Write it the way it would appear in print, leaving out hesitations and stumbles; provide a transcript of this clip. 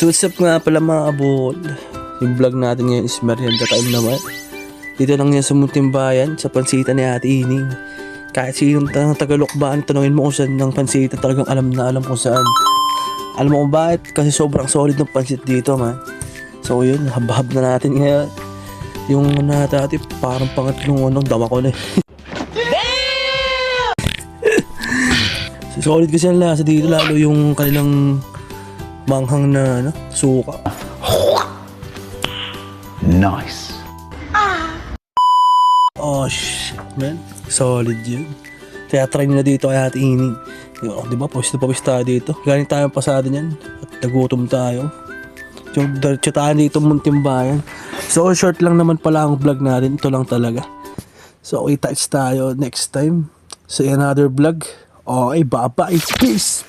So what's up nga pala mga abol. Yung vlog natin ngayon is merienda time naman. Dito lang yan sa Munting Bayan, sa pansitan ni Ate Ining. Kahit sinong tagalokbaan, tanungin mo kung saan ng pansitan, talagang alam na alam kung saan. Alam mo kung bakit? Kasi sobrang solid ng pansit dito man. So yun, habahab na natin ngayon. Yung natati, parang pangatlong dawa ko na eh. So, solid kasi ang lasa dito, lalo yung kanilang manghang na suka. Nice. Oh shit, man. Solid yun. Kaya try nila dito kay Ate Ining. Diba, pawis na pawis tayo dito. Galing tayo pasado niyan. At nagutom tayo. Yung diretso tayo dito, Munting Bayan. So, short lang naman pala ang vlog natin. Ito lang talaga. So, kita-kits tayo next time sa another vlog. Okay, bye-bye. Peace!